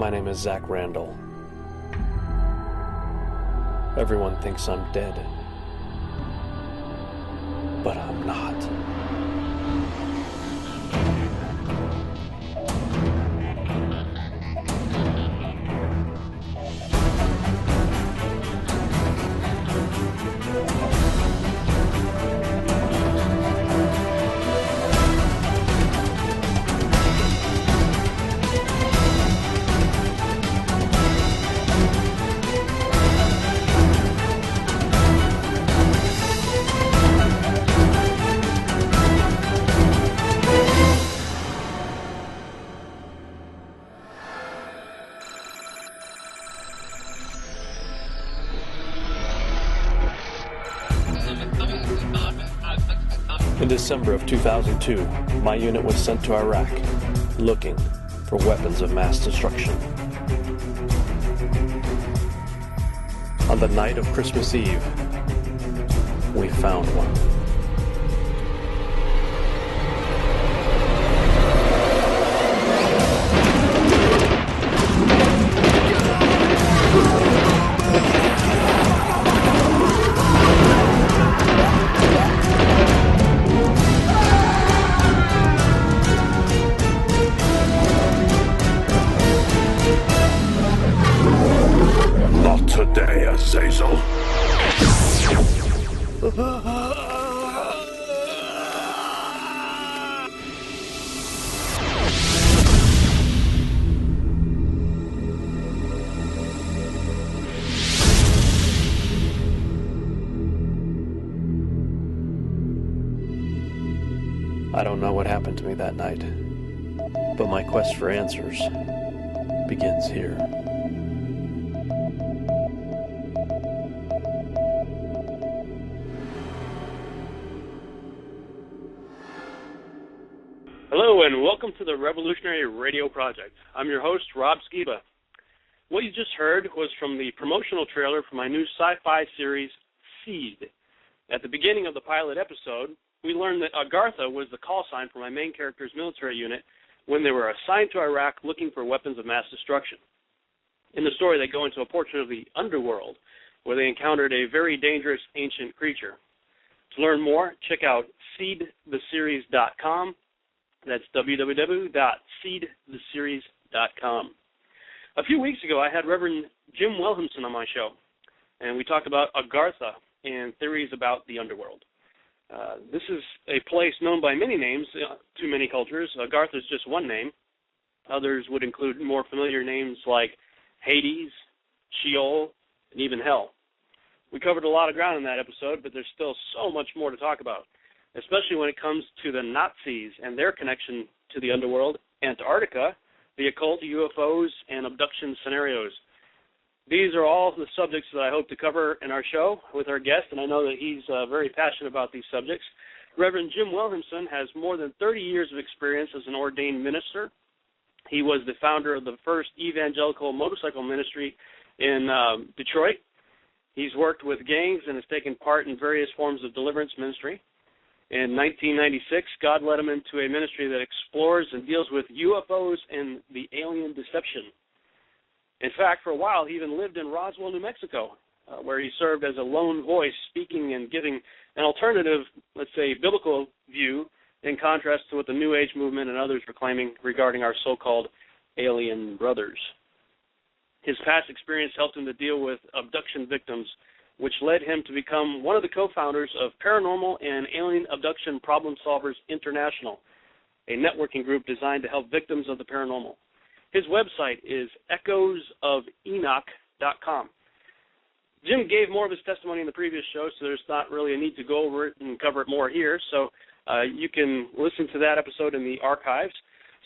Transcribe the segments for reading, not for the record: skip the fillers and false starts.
My name is Zach Randall. Everyone thinks I'm dead, but I'm not. In December of 2002, my unit was sent to Iraq, looking for weapons of mass destruction. On the night of Christmas Eve, we found one. Today, Azazel. I don't know what happened to me that night, but my quest for answers begins here. Hello and welcome to the Revolutionary Radio Project. I'm your host, Rob Skiba. What you just heard was from the promotional trailer for my new sci-fi series, Seed. At the beginning of the pilot episode, we learned that Agartha was the call sign for my main character's military unit when they were assigned to Iraq looking for weapons of mass destruction. In the story, they go into a portion of the Underworld, where they encountered a very dangerous ancient creature. To learn more, check out seedtheseries.com. That's www.seedtheseries.com. A few weeks ago, I had Reverend Jim Wilhelmsen on my show, and we talked about Agartha and theories about the underworld. This is a place known by many names to many cultures. Agartha is just one name. Others would include more familiar names like Hades, Sheol, and even Hell. We covered a lot of ground in that episode, but there's still so much more to talk about, especially when it comes to the Nazis and their connection to the underworld, Antarctica, the occult, UFOs, and abduction scenarios. These are all the subjects that I hope to cover in our show with our guest, and I know that he's very passionate about these subjects. Reverend Jim Wilhelmsen has more than 30 years of experience as an ordained minister. He was the founder of the first evangelical motorcycle ministry in Detroit. He's worked with gangs and has taken part in various forms of deliverance ministry. In 1996, God led him into a ministry that explores and deals with UFOs and the alien deception. In fact, for a while, he even lived in Roswell, New Mexico, where he served as a lone voice, speaking and giving an alternative, let's say, biblical view, in contrast to what the New Age movement and others were claiming regarding our so-called alien brothers. His past experience helped him to deal with abduction victims, which led him to become one of the co-founders of Paranormal and Alien Abduction Problem Solvers International, a networking group designed to help victims of the paranormal. His website is echoesofenoch.com. Jim gave more of his testimony in the previous show, so there's not really a need to go over it and cover it more here, so you can listen to that episode in the archives.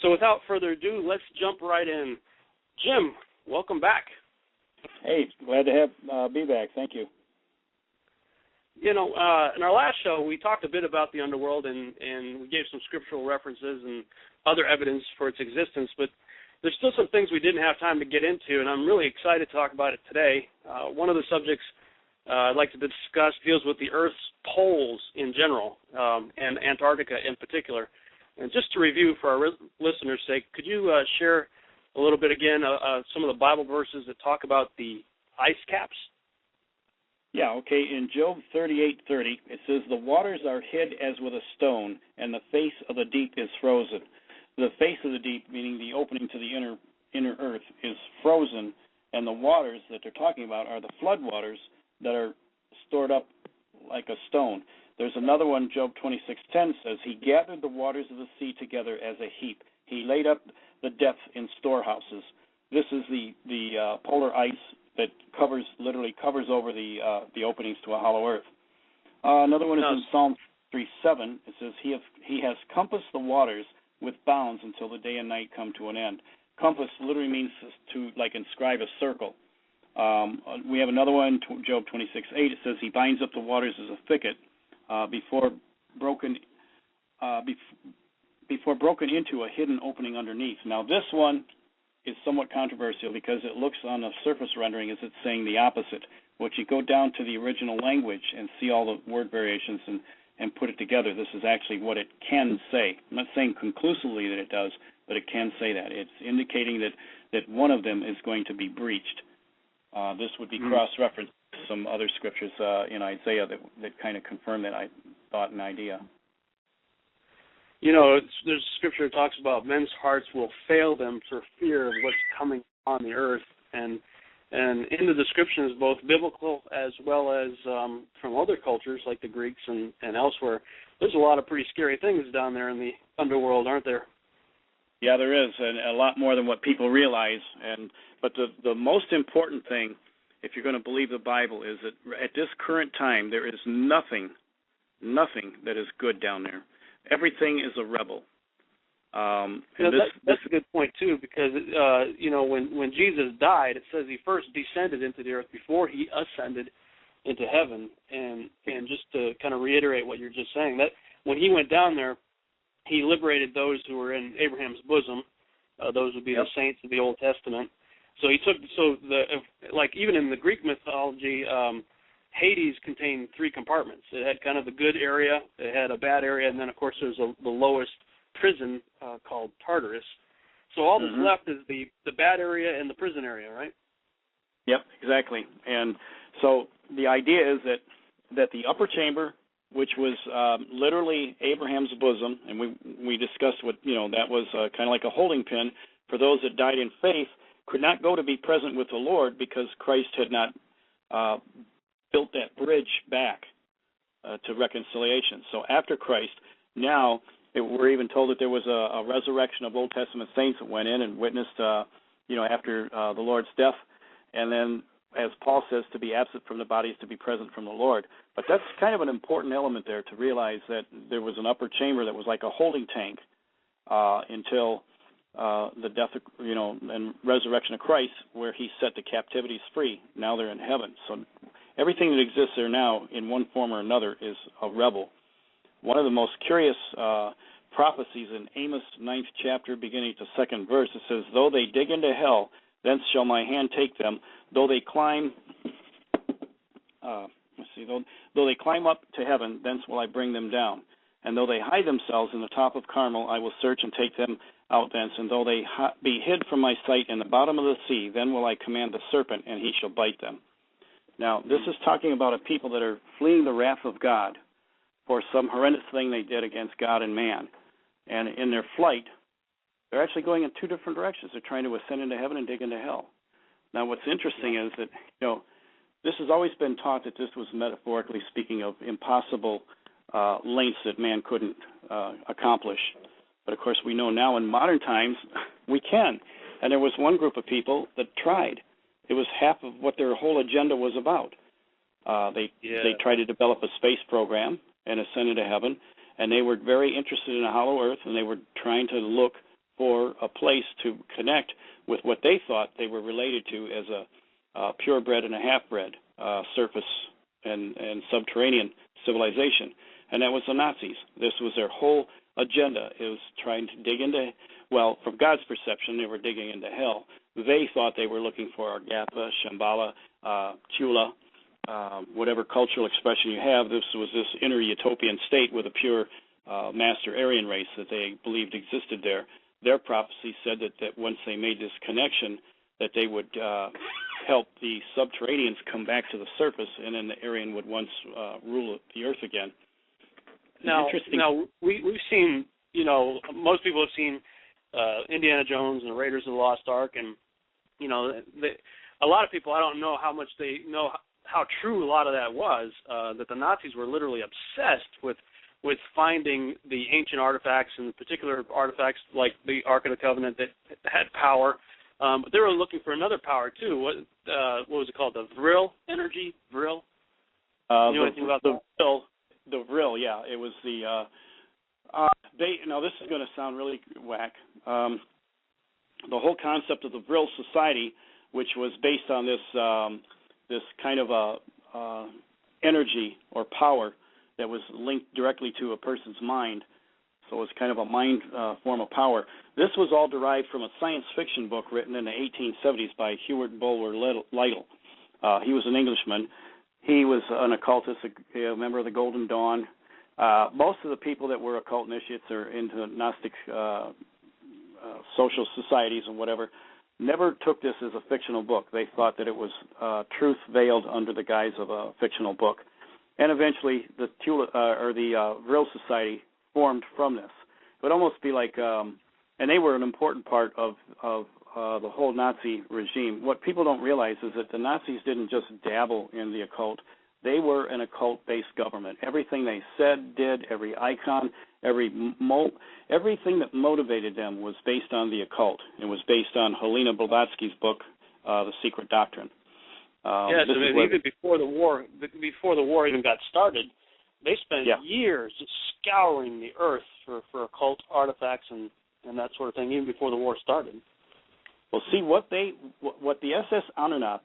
So without further ado, let's jump right in. Jim, welcome back. Hey, glad to be back. Thank you. You know, in our last show, we talked a bit about the underworld, and we gave some scriptural references and other evidence for its existence, but there's still some things we didn't have time to get into, and I'm really excited to talk about it today. One of the subjects I'd like to discuss deals with the Earth's poles in general, and Antarctica in particular. And just to review for our listeners' sake, could you share a little bit again, some of the Bible verses that talk about the ice caps? Yeah, okay. In Job 38:30, it says, "The waters are hid as with a stone, and the face of the deep is frozen." The face of the deep, meaning the opening to the inner earth, is frozen, and the waters that they're talking about are the flood waters that are stored up like a stone. There's another one, Job 26:10 says, "He gathered the waters of the sea together as a heap. He laid up the depth in storehouses." This is the polar ice that literally covers over the openings to a hollow earth. Another one is in Psalm 3:7. It says, "He has compassed the waters with bounds until the day and night come to an end." Compass literally means to like inscribe a circle. We have another one, Job 26:8. It says, "He binds up the waters as a thicket before broken into a hidden opening underneath." Now this one is somewhat controversial because it looks on the surface rendering as it's saying the opposite. But you go down to the original language and see all the word variations and put it together, this is actually what it can say. I'm not saying conclusively that it does, but it can say that. It's indicating that one of them is going to be breached. This would be cross-referenced to some other scriptures in Isaiah that kind of confirm that thought and idea. You know, there's scripture that talks about men's hearts will fail them for fear of what's coming on the earth, and in the descriptions, both biblical as well as from other cultures like the Greeks and elsewhere, there's a lot of pretty scary things down there in the underworld, aren't there? Yeah, there is, and a lot more than what people realize. But the most important thing, if you're going to believe the Bible, is that at this current time there is nothing that is good down there. Everything is a rebel. That's a good point too, because when Jesus died, it says he first descended into the earth before he ascended into heaven. And just to kind of reiterate what you're just saying, that when he went down there, he liberated those who were in Abraham's bosom. Those would be the saints of the Old Testament. So even in the Greek mythology, Hades contained three compartments. It had kind of the good area, it had a bad area, and then, of course, there's the lowest prison called Tartarus. So all that's left is the bad area and the prison area, right? Yep, exactly. And so the idea is that the upper chamber, which was literally Abraham's bosom, and we discussed that was kind of like a holding pin for those that died in faith, could not go to be present with the Lord because Christ had not built that bridge back to reconciliation. So after Christ, now we're even told that there was a resurrection of Old Testament saints that went in and witnessed, after the Lord's death, and then, as Paul says, to be absent from the body is to be present from the Lord. But that's kind of an important element there to realize that there was an upper chamber that was like a holding tank until the death, and resurrection of Christ, where he set the captivities free. Now they're in heaven. So everything that exists there now, in one form or another, is a rebel. One of the most curious prophecies in Amos 9th chapter, beginning to 2nd verse, it says, "Though they dig into hell, thence shall my hand take them. Though they climb, though they climb up to heaven, thence will I bring them down. And though they hide themselves in the top of Carmel, I will search and take them out thence. And though they be hid from my sight in the bottom of the sea, then will I command the serpent, and he shall bite them." Now, this is talking about a people that are fleeing the wrath of God for some horrendous thing they did against God and man. And in their flight, they're actually going in two different directions. They're trying to ascend into heaven and dig into hell. Now, what's interesting is that, this has always been taught that this was metaphorically speaking of impossible lengths that man couldn't accomplish. But, of course, we know now in modern times we can. And there was one group of people that tried. It was half of what their whole agenda was about. They tried to develop a space program and ascend into heaven, and they were very interested in a hollow earth, and they were trying to look for a place to connect with what they thought they were related to as a purebred and a half-bred surface and subterranean civilization, and that was the Nazis. This was their whole agenda. It was trying to dig into, from God's perception, they were digging into hell. They thought they were looking for Agatha, Shambhala, Chula, whatever cultural expression you have. This was this inner utopian state with a pure master Aryan race that they believed existed there. their prophecy said that once they made this connection, that they would help the subterraneans come back to the surface, and then the Aryan would once rule the earth again. Now we've seen, most people have seen Indiana Jones and the Raiders of the Lost Ark, and a lot of people, I don't know how much they know how true a lot of that was, that the Nazis were literally obsessed with finding the ancient artifacts, and particular artifacts like the Ark of the Covenant that had power. But they were looking for another power too. What was it called? The Vril energy? Vril? You know anything about the Vril, yeah. It was the this is going to sound really whack. The whole concept of the Vril Society, which was based on this kind of a energy or power that was linked directly to a person's mind. So it was kind of a mind form of power. This was all derived from a science fiction book written in the 1870s by Hewart Bulwer Lyttle. He was an Englishman. He was an occultist, a member of the Golden Dawn. Most of the people that were occult initiates or into Gnostic social societies and whatever never took this as a fictional book. They thought that it was truth veiled under the guise of a fictional book. And eventually the Vril Society formed from this. It would almost be like, and they were an important part of the whole Nazi regime. What people don't realize is that the Nazis didn't just dabble in the occult. They were an occult-based government. Everything they said, did, every icon, everything that motivated them was based on the occult. It was based on Helena Blavatsky's book, The Secret Doctrine. Yes, even before the war even got started, they spent years just scouring the earth for occult artifacts and that sort of thing, even before the war started. Well, see, what the SS Anunnat,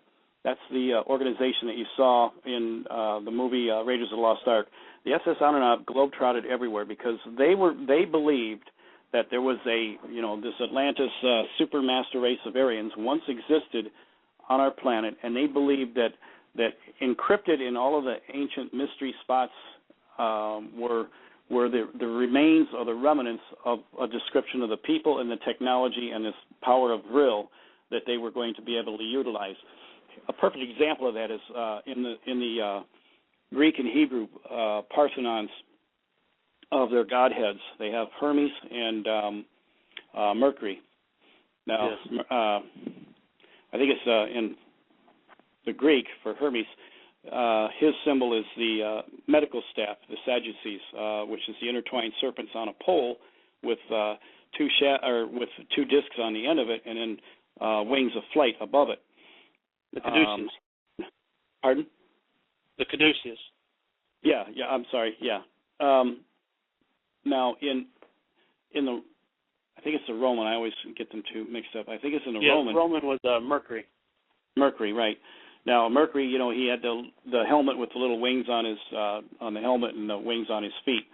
that's the organization that you saw in the movie Raiders of the Lost Ark. The SS Anunnat globetrotted everywhere because they believed that there was this Atlantis supermaster race of Aryans once existed on our planet, and they believed that encrypted in all of the ancient mystery spots were the remains or the remnants of a description of the people and the technology and this power of Vril that they were going to be able to utilize. A perfect example of that is in the Greek and Hebrew Parthenons of their godheads. They have Hermes and Mercury. Now, yes. I think it's in the Greek for Hermes. His symbol is the medical staff, the Sadducees, which is the intertwined serpents on a pole with two discs on the end of it, and then wings of flight above it. The caduceus. Pardon? The caduceus. Yeah. I'm sorry. Yeah. Now in the, I think it's the Roman. I always get them two mixed up. I think it's in the Roman. Yeah, Roman was Mercury. Mercury, right? Now Mercury, he had the helmet with the little wings on his on the helmet and the wings on his feet.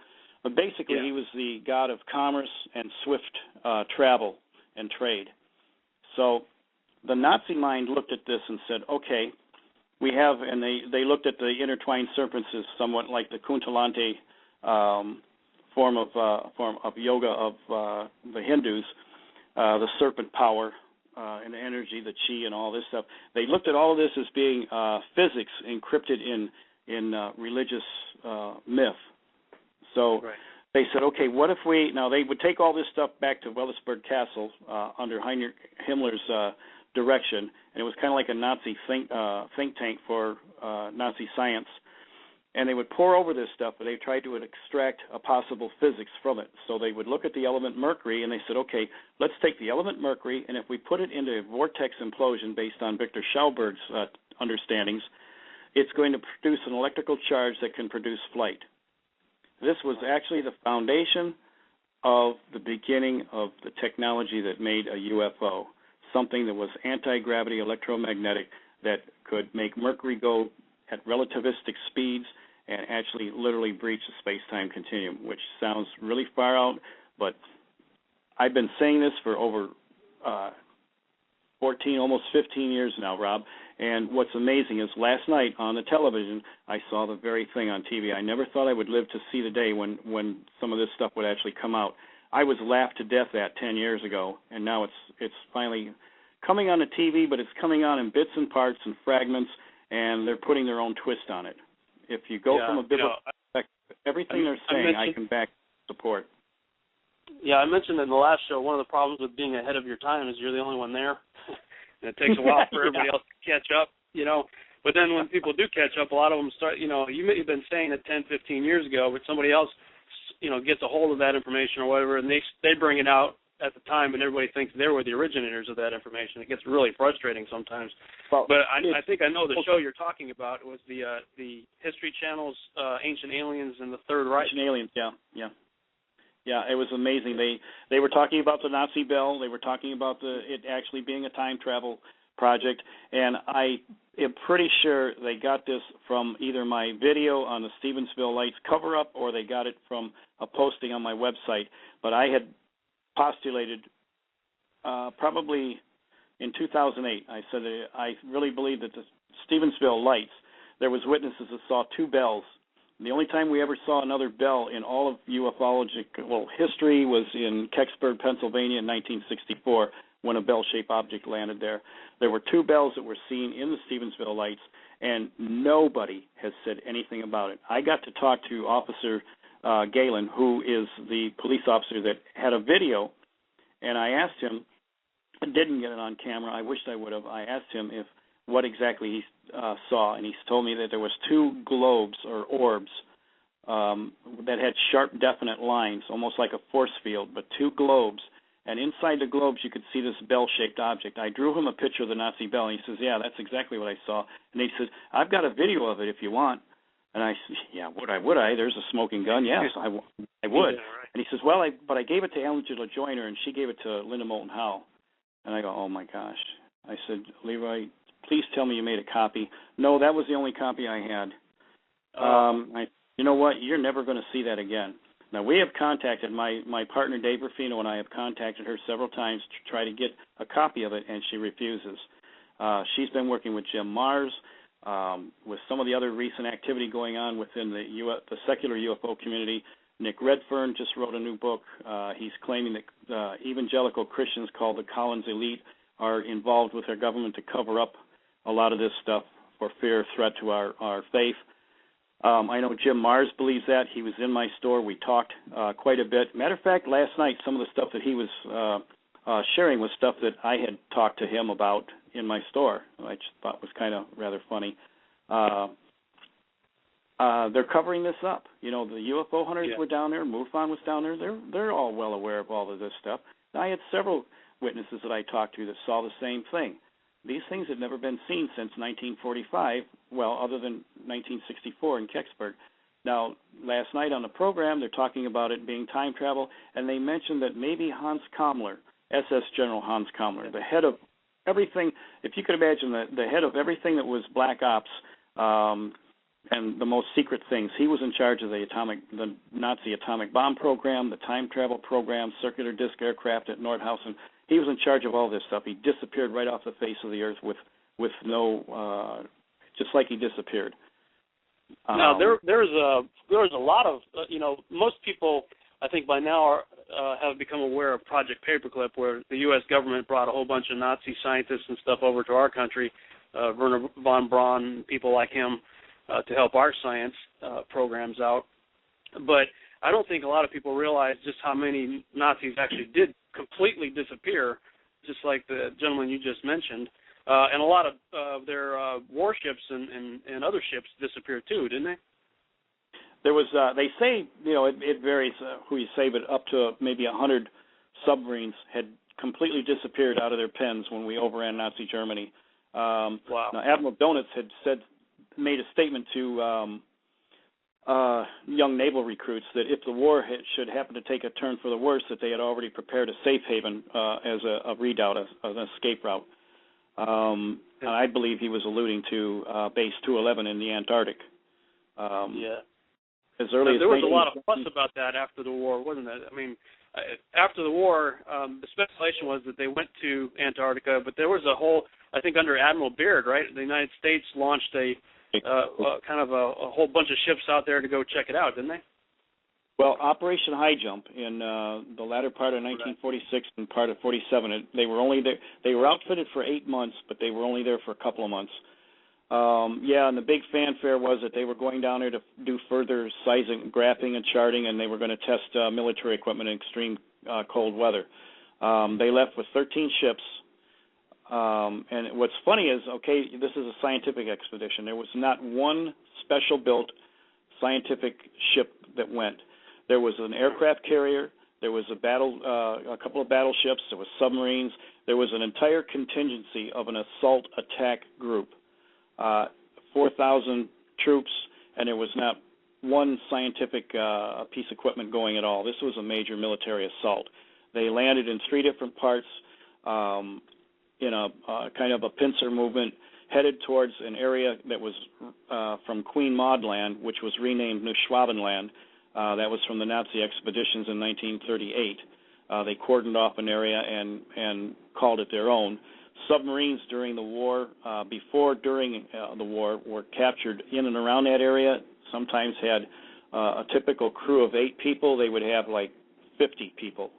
But basically, he was the god of commerce and swift travel and trade. So the Nazi mind looked at this and said, okay, we have, and they looked at the intertwined serpents as somewhat like the Kuntalante form of yoga of the Hindus, the serpent power and the energy, the chi, and all this stuff. They looked at all of this as being physics encrypted in religious myth. So they said, okay, what if now they would take all this stuff back to Wellesberg Castle under Heinrich Himmler's direction, and it was kind of like a Nazi think tank for Nazi science. And they would pour over this stuff, but they tried to extract a possible physics from it. So they would look at the element mercury, and they said, okay, let's take the element mercury, and if we put it into a vortex implosion based on Victor Schauberg's understandings, it's going to produce an electrical charge that can produce flight. This was actually the foundation of the beginning of the technology that made a UFO, something that was anti-gravity electromagnetic that could make Mercury go at relativistic speeds and actually literally breach the space-time continuum, which sounds really far out, but I've been saying this for over 14, almost 15 years now, Rob, and what's amazing is last night on the television, I saw the very thing on TV. I never thought I would live to see the day when some of this stuff would actually come out. I was laughed to death at 10 years ago, and now it's finally coming on the TV, but it's coming on in bits and parts and fragments, and they're putting their own twist on it. If you go from a biblical perspective, everything they're saying, I can back support. Yeah, I mentioned in the last show, one of the problems with being ahead of your time is you're the only one there, and it takes a while for everybody else to catch up, But then when people do catch up, a lot of them start, you may have been saying it 10, 15 years ago, but somebody else, gets a hold of that information or whatever, and they bring it out at the time, and everybody thinks they were the originators of that information. It gets really frustrating sometimes. Well, but I think I know the show you're talking about. It was the History Channel's Ancient Aliens and the Third Reich. Ancient Aliens, yeah, it was amazing. They were talking about the Nazi bell. They were talking about it actually being a time travel project, and I am pretty sure they got this from either my video on the Stevensville Lights cover-up or they got it from a posting on my website. But I had postulated probably in 2008, I said that I really believe that the Stevensville Lights, there was witnesses that saw two bells. The only time we ever saw another bell in all of ufological history was in Kecksburg, Pennsylvania in 1964 when a bell-shaped object landed there. There were two bells that were seen in the Stevensville Lights, and nobody has said anything about it. I got to talk to Officer Galen, who is the police officer that had a video, and I asked him, I didn't get it on camera, I wished I would have, I asked him what exactly he saw, and he told me that there was two globes or orbs that had sharp, definite lines, almost like a force field, but two globes, and inside the globes you could see this bell-shaped object. I drew him a picture of the Nazi bell, and he says, yeah, that's exactly what I saw. And he says, I've got a video of it if you want. And I said, yeah, would I? There's a smoking gun. Yes, I would. Yeah, right. And he says, well, but I gave it to Angela Joyner, and she gave it to Linda Moulton Howe. And I go, oh, my gosh. I said, Leroy, please tell me you made a copy. No, that was the only copy I had. You know what? You're never going to see that again. Now, we have contacted, my partner Dave Ruffino and I have contacted her several times to try to get a copy of it, and she refuses. She's been working with Jim Mars, with some of the other recent activity going on within the secular UFO community. Nick Redfern just wrote a new book. He's claiming that evangelical Christians called the Collins Elite are involved with their government to cover up a lot of this stuff for fear or threat to our faith. I know Jim Mars believes that. He was in my store. We talked quite a bit. Matter of fact, last night, some of the stuff that he was sharing was stuff that I had talked to him about in my store. I just thought was kind of rather funny. They're covering this up. The UFO hunters were down there. MUFON was down there. They're all well aware of all of this stuff. I had several witnesses that I talked to that saw the same thing. These things had never been seen since 1945, well, other than 1964 in Kecksburg. Now, last night on the program, they're talking about it being time travel, and they mentioned that maybe Hans Kammler, SS General Hans Kammler, the head of everything, if you could imagine the head of everything that was Black Ops and the most secret things, he was in charge of the Nazi atomic bomb program, the time travel program, circular disc aircraft at Nordhausen. He was in charge of all this stuff. He disappeared right off the face of the earth with no, just like he disappeared. Now there's a lot of most people I think by now have become aware of Project Paperclip, where the U.S. government brought a whole bunch of Nazi scientists and stuff over to our country, Werner von Braun, people like him, to help our science programs out. But I don't think a lot of people realize just how many Nazis actually did completely disappear, just like the gentleman you just mentioned. And a lot of their warships and other ships disappeared too, didn't they? There was, they say, it varies who you say, but up to maybe 100 submarines had completely disappeared out of their pens when we overran Nazi Germany. Wow. Now, Admiral Donitz had made a statement to young naval recruits that if the war should happen to take a turn for the worse, that they had already prepared a safe haven as a redoubt, an escape route. And I believe he was alluding to Base 211 in the Antarctic. As early as there was a lot of fuss about that after the war, wasn't it? I mean, after the war, the speculation was that they went to Antarctica, but there was a whole, I think under Admiral Beard, right, the United States launched a kind of a whole bunch of ships out there to go check it out, didn't they? Well, Operation Highjump in the latter part of 1946 and part of 47, they were only there. They were outfitted for 8 months, but they were only there for a couple of months. And the big fanfare was that they were going down there to do further seismic graphing and charting, and they were going to test military equipment in extreme cold weather. They left with 13 ships. And what's funny is, okay, this is a scientific expedition. There was not one special-built scientific ship that went. There was an aircraft carrier. There was a couple of battleships. There was submarines. There was an entire contingency of an assault attack group, 4,000 troops, and there was not one scientific piece of equipment going at all. This was a major military assault. They landed in 3 different parts in a kind of a pincer movement, headed towards an area that was from Queen Maud Land, which was renamed New Schwabenland. That was from the Nazi expeditions in 1938. They cordoned off an area and called it their own. Submarines during the war, during the war, were captured in and around that area. Sometimes had a typical crew of 8 people. They would have like 50 people.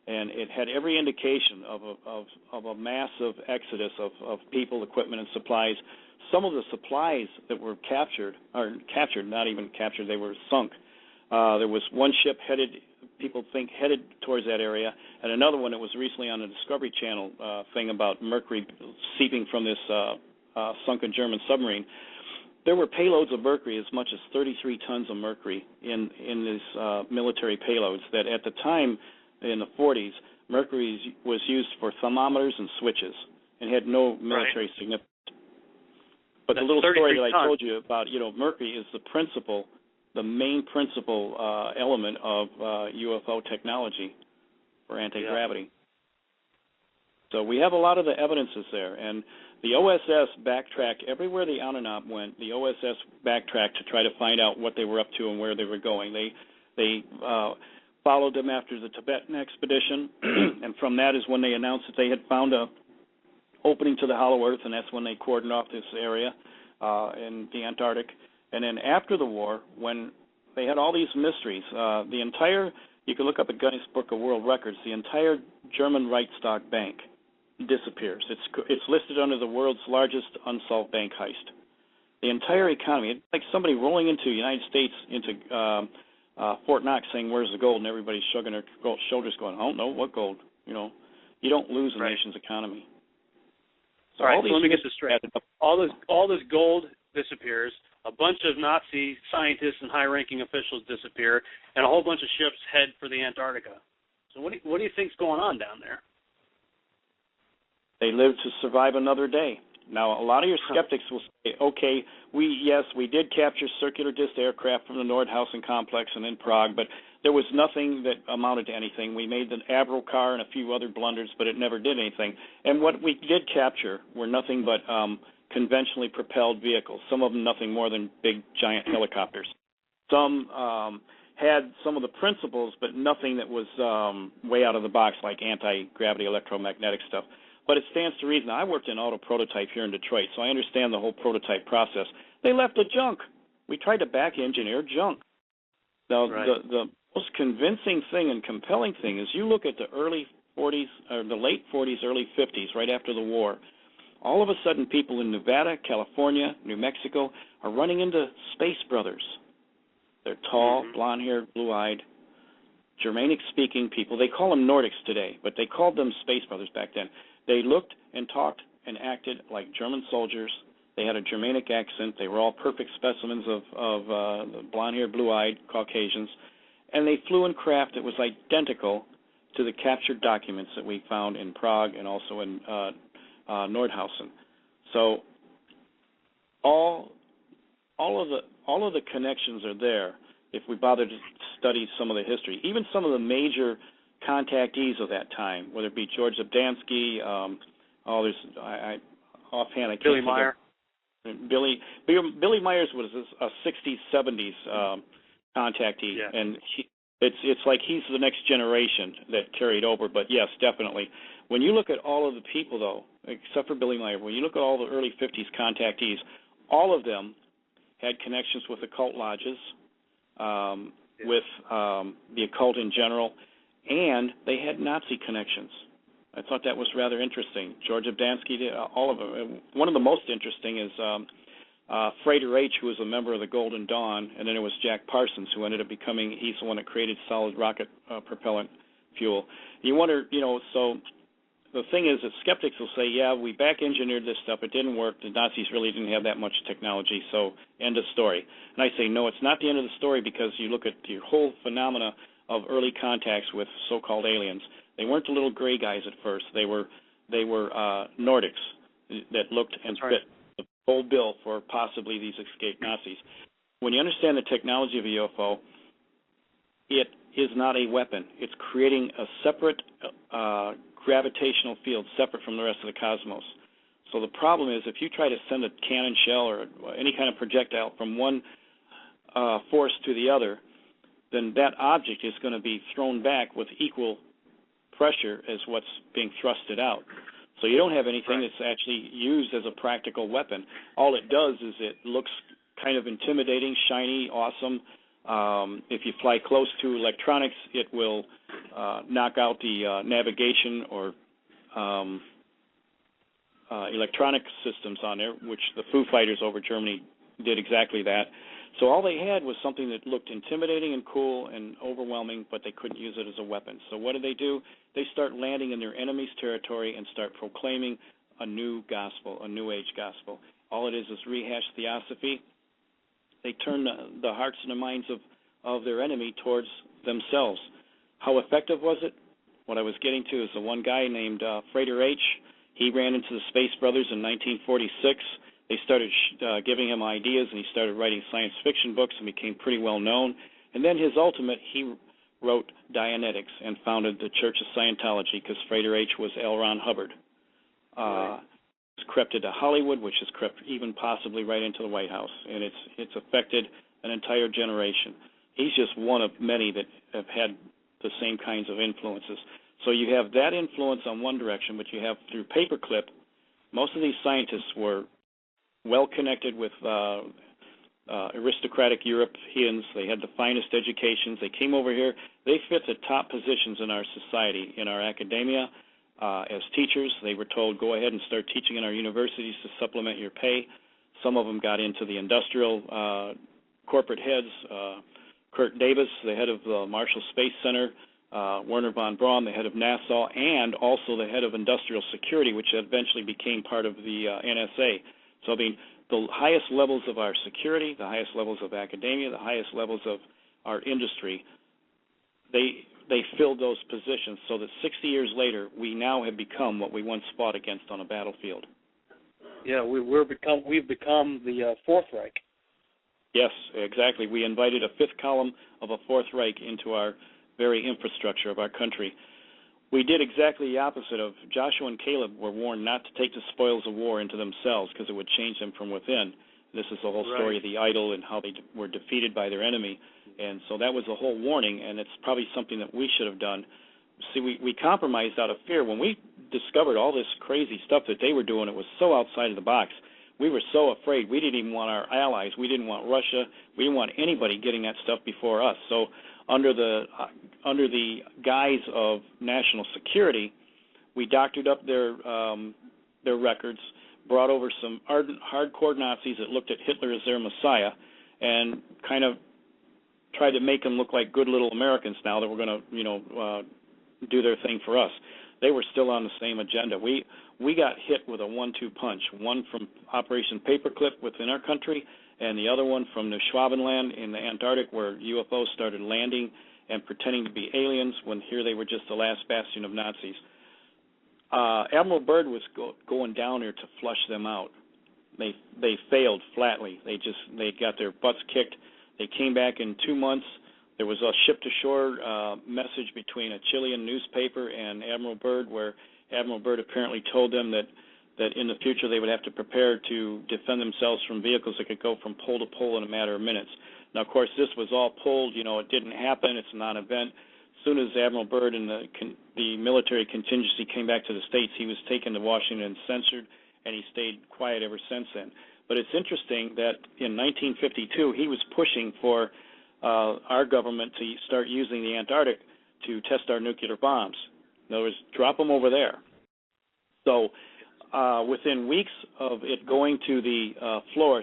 And it had every indication of a massive exodus of people, equipment, and supplies. Some of the supplies that were captured, not even captured, they were sunk. There was one ship headed towards that area, and another one that was recently on the Discovery Channel thing about mercury seeping from this sunken German submarine. There were payloads of mercury, as much as 33 tons of mercury in these military payloads that at the time, in the 40s, mercury was used for thermometers and switches and had no military significance. But the little story that I told you about, mercury is the main principal element of UFO technology for anti-gravity. Yeah. So we have a lot of the evidences there. And the OSS backtracked everywhere the Anunnaki went. The OSS backtracked to try to find out what they were up to and where they were going. They followed them after the Tibetan expedition, and from that is when they announced that they had found a opening to the hollow earth, and that's when they cordoned off this area in the Antarctic. And then after the war, when they had all these mysteries, you can look up at Guinness Book of World Records, the entire German Reichstag Bank disappears. It's listed under the world's largest unsolved bank heist. The entire economy, it's like somebody rolling into the United States, into Fort Knox saying, "Where's the gold?" and everybody's shrugging their shoulders going, "I don't know, what gold?" You don't lose a nation's economy. So all these, so let me get this straight. All this gold disappears, a bunch of Nazi scientists and high-ranking officials disappear, and a whole bunch of ships head for the Antarctica. So what do you think's going on down there? They live to survive another day. Now, a lot of your skeptics will say, okay, we did capture circular disc aircraft from the Nordhausen complex and in Prague, but there was nothing that amounted to anything. We made the Avro car and a few other blunders, but it never did anything. And what we did capture were nothing but conventionally propelled vehicles, some of them nothing more than big, giant helicopters. Some had some of the principles, but nothing that was way out of the box like anti-gravity electromagnetic stuff. But it stands to reason. I worked in auto prototype here in Detroit, so I understand the whole prototype process. They left the junk. We tried to back-engineer junk. Now, the most convincing thing and compelling thing is you look at the early 40s, or the late 40s, early 50s, right after the war. All of a sudden, people in Nevada, California, New Mexico are running into space brothers. They're tall, blonde-haired, blue-eyed, Germanic-speaking people. They call them Nordics today, but they called them space brothers back then. They looked and talked and acted like German soldiers. They had a Germanic accent. They were all perfect specimens of blonde-haired, blue-eyed Caucasians. And they flew in craft that was identical to the captured documents that we found in Prague and also in Nordhausen. So all of the connections are there if we bother to study some of the history. Even some of the major contactees of that time, whether it be George Zabdansky, offhand I can't Billy Meyer. Billy Myers was a 60s, 70s contactee, and it's like he's the next generation that carried over. But yes, definitely. When you look at all of the people, though, except for Billy Meyer, when you look at all the early 50s contactees, all of them had connections with occult lodges. with the occult in general, and they had Nazi connections. I thought that was rather interesting. George Abdansky did all of them. One of the most interesting is Frater H., who was a member of the Golden Dawn, and then it was Jack Parsons, who ended up becoming, he's the one that created solid rocket propellant fuel. You wonder, so the thing is that skeptics will say, yeah, we back-engineered this stuff, it didn't work, the Nazis really didn't have that much technology, so end of story. And I say, no, it's not the end of the story, because you look at the whole phenomena of early contacts with so-called aliens. They weren't the little gray guys at first. They were Nordics that looked and fit the whole bill for possibly these escaped Nazis. When you understand the technology of a UFO, it is not a weapon. It's creating a separate gravitational field separate from the rest of the cosmos. So the problem is, if you try to send a cannon shell or any kind of projectile from one force to the other, then that object is going to be thrown back with equal pressure as what's being thrusted out. So you don't have anything that's actually used as a practical weapon. All it does is it looks kind of intimidating, shiny, awesome. If you fly close to electronics, it will knock out the navigation or electronic systems on there, which the Foo Fighters over Germany did exactly that. So all they had was something that looked intimidating and cool and overwhelming, but they couldn't use it as a weapon. So what do? They start landing in their enemy's territory and start proclaiming a new gospel, a new age gospel. All it is rehashed Theosophy. They turn the hearts and the minds of their enemy towards themselves. How effective was it? What I was getting to is the one guy named Frater H. He ran into the Space Brothers in 1946. They started giving him ideas, and he started writing science fiction books and became pretty well known. And then his ultimate, he wrote Dianetics and founded the Church of Scientology, because Frater H. was L. Ron Hubbard. It's crept into Hollywood, which has crept even possibly right into the White House, and it's affected an entire generation. He's just one of many that have had the same kinds of influences. So you have that influence on one direction, but you have through paperclip, most of these scientists were well connected with aristocratic Europeans. They had the finest educations. They came over here. They fit the top positions in our society, in our academia. As teachers, they were told, go ahead and start teaching in our universities to supplement your pay. Some of them got into the industrial corporate heads. Kurt Davis, the head of the Marshall Space Center, Werner von Braun, the head of NASA, and also the head of industrial security, which eventually became part of the NSA. So, I mean, the highest levels of our security, the highest levels of academia, the highest levels of our industry, they filled those positions so that 60 years later, we now have become what we once fought against on a battlefield. Yeah, we've become the Fourth Reich. Yes, exactly. We invited a fifth column of a Fourth Reich into our very infrastructure of our country. We did exactly the opposite of Joshua and Caleb were warned not to take the spoils of war into themselves because it would change them from within. This is the whole story of the idol and how they were defeated by their enemy. And so that was the whole warning, and it's probably something that we should have done. See, we compromised out of fear. When we discovered all this crazy stuff that they were doing, it was so outside of the box. We were so afraid. We didn't even want our allies. We didn't want Russia. We didn't want anybody getting that stuff before us. So under the guise of national security, we doctored up their records, brought over some ardent, hardcore Nazis that looked at Hitler as their messiah, and kind of tried to make them look like good little Americans now that were going to, do their thing for us. They were still on the same agenda. We got hit with a 1-2 punch, one from Operation Paperclip within our country, and the other one from the Schwabenland in the Antarctic, where UFOs started landing and pretending to be aliens when here they were just the last bastion of Nazis. Admiral Byrd was going down there to flush them out. They failed flatly. They got their butts kicked. They came back in 2 months. There was a ship-to-shore message between a Chilean newspaper and Admiral Byrd, where Admiral Byrd apparently told them that in the future they would have to prepare to defend themselves from vehicles that could go from pole to pole in a matter of minutes. Now, of course, this was all pulled. It didn't happen. It's a non-event. As soon as Admiral Byrd and the military contingency came back to the States, he was taken to Washington and censored, and he stayed quiet ever since then. But it's interesting that in 1952, he was pushing for our government to start using the Antarctic to test our nuclear bombs. In other words, drop them over there. So within weeks of it going to the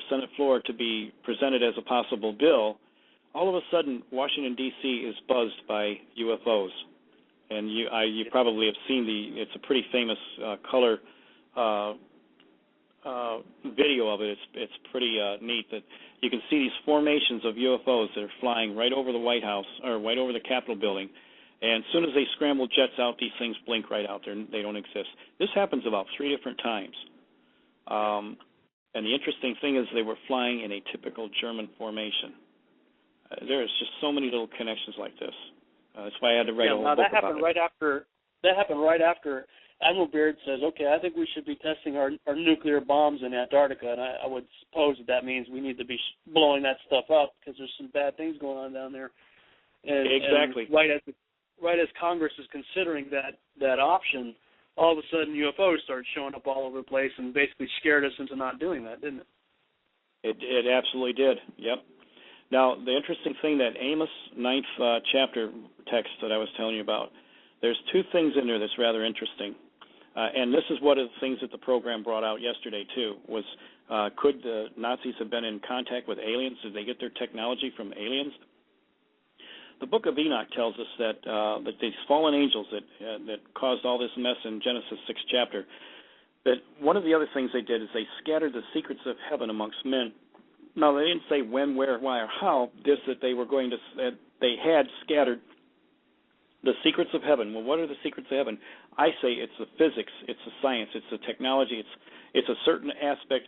Senate floor, to be presented as a possible bill, all of a sudden Washington, D.C. is buzzed by UFOs. And you probably have seen it's a pretty famous color video of it. It's pretty neat that you can see these formations of UFOs that are flying right over the White House, or right over the Capitol building. And as soon as they scramble jets out, these things blink right out there. They don't exist. This happens about 3 different times. And the interesting thing is they were flying in a typical German formation. There's just so many little connections like this. That's why I had to write a whole book about it. That happened right after Admiral Beard says, okay, I think we should be testing our nuclear bombs in Antarctica, and I would suppose that means we need to be blowing that stuff up because there's some bad things going on down there. And, exactly. And right as Congress is considering that option, all of a sudden UFOs started showing up all over the place and basically scared us into not doing that, didn't it? It absolutely did, yep. Now, the interesting thing, that Amos 9th chapter text that I was telling you about, there's 2 things in there that's rather interesting. And this is one of the things that the program brought out yesterday, too, was could the Nazis have been in contact with aliens? Did they get their technology from aliens? The book of Enoch tells us that these fallen angels that caused all this mess in Genesis 6th chapter, that one of the other things they did is they scattered the secrets of heaven amongst men. Now, they didn't say when, where, why, or how, just that they were going to, that they had scattered the secrets of heaven. Well, what are the secrets of heaven? I say it's the physics, it's the science, it's the technology, it's a certain aspect.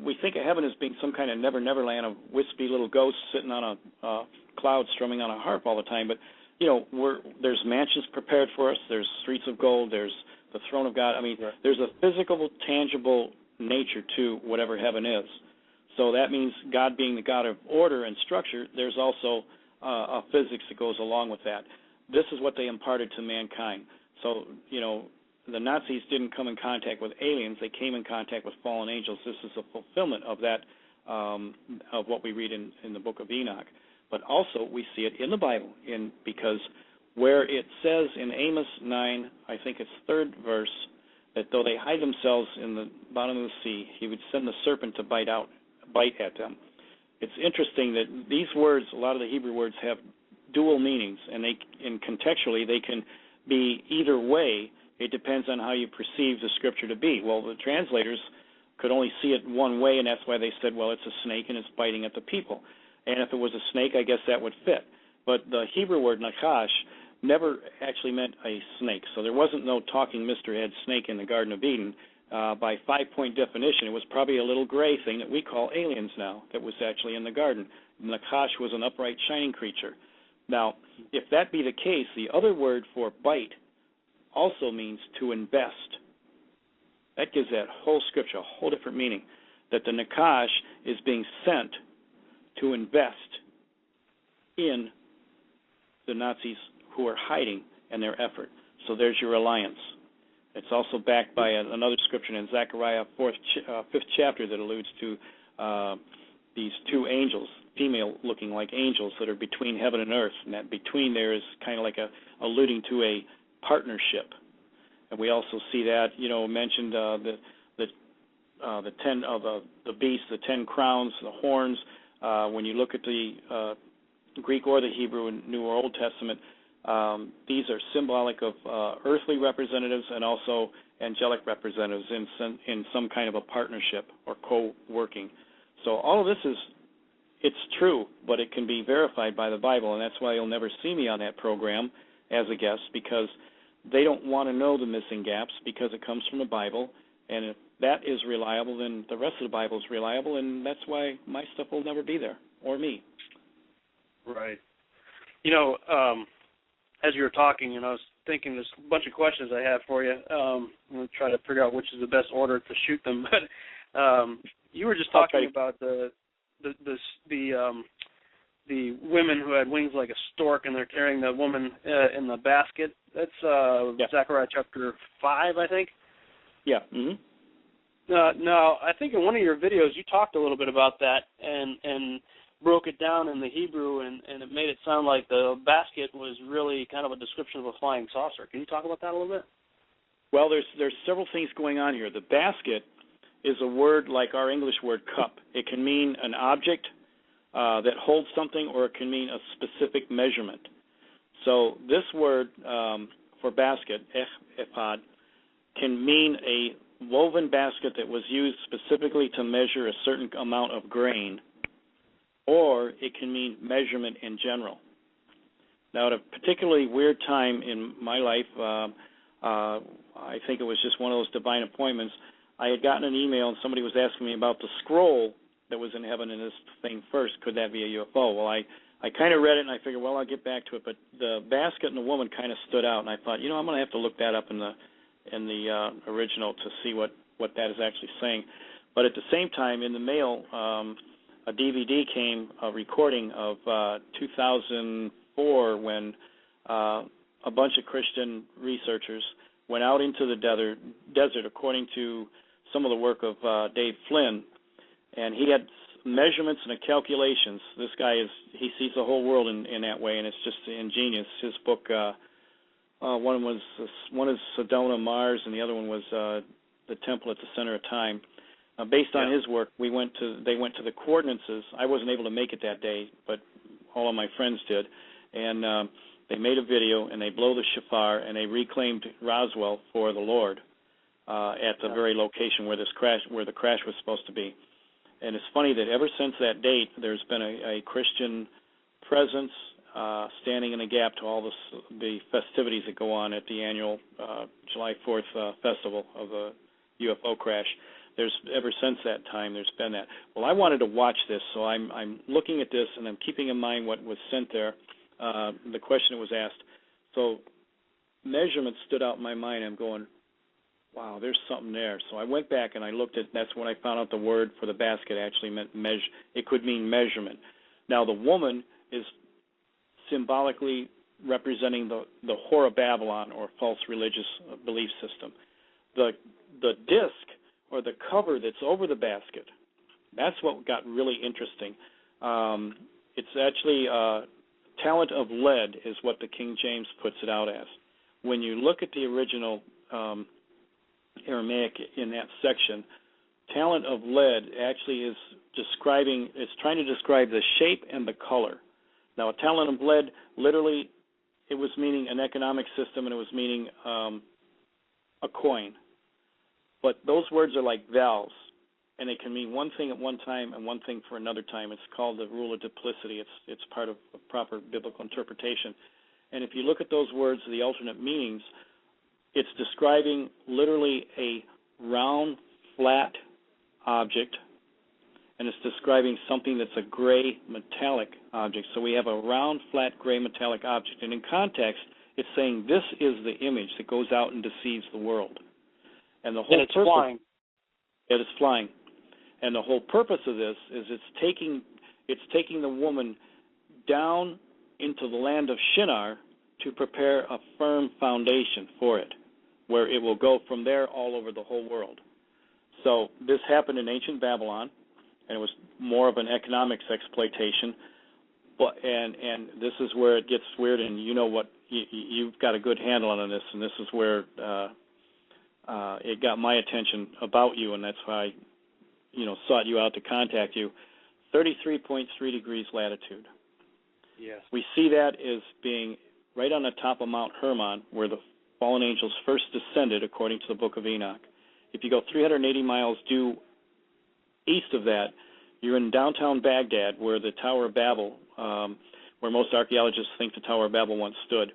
We think of heaven as being some kind of never land of wispy little ghosts sitting on a cloud strumming on a harp all the time. But, there's mansions prepared for us. There's streets of gold. There's the throne of God. I mean, there's a physical, tangible nature to whatever heaven is. So that means God being the God of order and structure, there's also a physics that goes along with that. This is what they imparted to mankind. So, the Nazis didn't come in contact with aliens. They came in contact with fallen angels. This is a fulfillment of that, of what we read in the book of Enoch. But also we see it in the Bible, because where it says in Amos 9, I think it's 3rd verse, that though they hide themselves in the bottom of the sea, he would send the serpent to bite at them. It's interesting that these words, a lot of the Hebrew words, have dual meanings, and contextually they can be either way. It depends on how you perceive the scripture to be. Well, the translators could only see it one way, and that's why they said, well, it's a snake and it's biting at the people. And if it was a snake, I guess that would fit. But the Hebrew word nakash never actually meant a snake. So there wasn't no talking Mr. Head snake in the Garden of Eden. By 5-point definition, it was probably a little gray thing that we call aliens now that was actually in the garden. Nakash was an upright, shining creature. Now, if that be the case, the other word for bite also means to invest. That gives that whole scripture a whole different meaning, that the Nakash is being sent to invest in the Nazis who are hiding and their effort. So there's your alliance. It's also backed by another scripture in Zechariah 5th chapter that alludes to these 2 angels, female looking like angels, that are between heaven and earth. And that between there is kind of like alluding to a partnership. And we also see that, mentioned the 10 of the beast, the 10 crowns, the horns. When you look at the Greek or the Hebrew and New or Old Testament, these are symbolic of earthly representatives and also angelic representatives in some kind of a partnership or co-working. So all of this it's true, but it can be verified by the Bible, and that's why you'll never see me on that program as a guest, because they don't want to know the missing gaps, because it comes from the Bible, and if that is reliable, then the rest of the Bible is reliable, and that's why my stuff will never be there, or me. Right. As you were talking, I was thinking there's a bunch of questions I have for you. I'm going to try to figure out which is the best order to shoot them. But you were just talking about the women who had wings like a stork, and they're carrying the woman in the basket. That's Zechariah chapter 5, I think. Yeah. Mm-hmm. Now, I think in one of your videos you talked a little bit about that, and broke it down in the Hebrew, and it made it sound like the basket was really kind of a description of a flying saucer. Can you talk about that a little bit? Well, there's several things going on here. The basket is a word like our English word cup. It can mean an object that holds something, or it can mean a specific measurement. So this word for basket, ephod, can mean a woven basket that was used specifically to measure a certain amount of grain, or it can mean measurement in general. Now, at a particularly weird time in my life, I think it was just one of those divine appointments, I had gotten an email and somebody was asking me about the scroll that was in heaven and this thing first. Could that be a UFO? Well, I kind of read it and I figured, well, I'll get back to it. But the basket and the woman kind of stood out, and I thought, I'm going to have to look that up in the original to see what that is actually saying. But at the same time, in the mail, a DVD came, a recording of 2004 when a bunch of Christian researchers went out into the desert, according to some of the work of Dave Flynn, and he had measurements and calculations. This guy he sees the whole world in that way, and it's just ingenious. His book, one is Sedona, Mars, and the other one was The Temple at the Center of Time. Based on his work, they went to the coordinates. I wasn't able to make it that day, but all of my friends did, and they made a video, and they blow the shofar, and they reclaimed Roswell for the Lord at the very location where the crash was supposed to be. And it's funny that ever since that date, there's been a Christian presence standing in the gap to all the festivities that go on at the annual July 4th festival of the UFO crash. Ever since that time, there's been that. Well, I wanted to watch this, so I'm looking at this, and I'm keeping in mind what was sent there. The question that was asked. So measurements stood out in my mind. I'm going, wow, there's something there. So I went back and I looked at, that's when I found out the word for the basket actually meant measure. It could mean measurement. Now the woman is symbolically representing the whore of Babylon, or false religious belief system. The disc, or the cover that's over the basket, that's what got really interesting. It's actually talent of lead is what the King James puts it out as. When you look at the original Aramaic in that section, talent of lead actually is trying to describe the shape and the color. Now, a talent of lead, literally, it was meaning an economic system, and it was meaning a coin. But those words are like vowels, and they can mean one thing at one time and one thing for another time. It's called the rule of duplicity. It's part of a proper biblical interpretation. And if you look at those words, the alternate meanings, it's describing literally a round, flat object, and it's describing something that's a gray metallic object. So we have a round, flat, gray metallic object. And in context, it's saying this is the image that goes out and deceives the world. And the whole it's flying. It is flying. And the whole purpose of this is it's taking the woman down into the land of Shinar to prepare a firm foundation for it, where it will go from there all over the whole world. So this happened in ancient Babylon, and it was more of an economics exploitation. But and this is where it gets weird, and you've got a good handle on this, and this is where it got my attention about you, and that's why I sought you out to contact you. 33.3 degrees latitude. Yes. We see that as being right on the top of Mount Hermon, where the fallen angels first descended, according to the Book of Enoch. If you go 380 miles due east of that, you're in downtown Baghdad, where the Tower of Babel, where most archaeologists think the Tower of Babel once stood.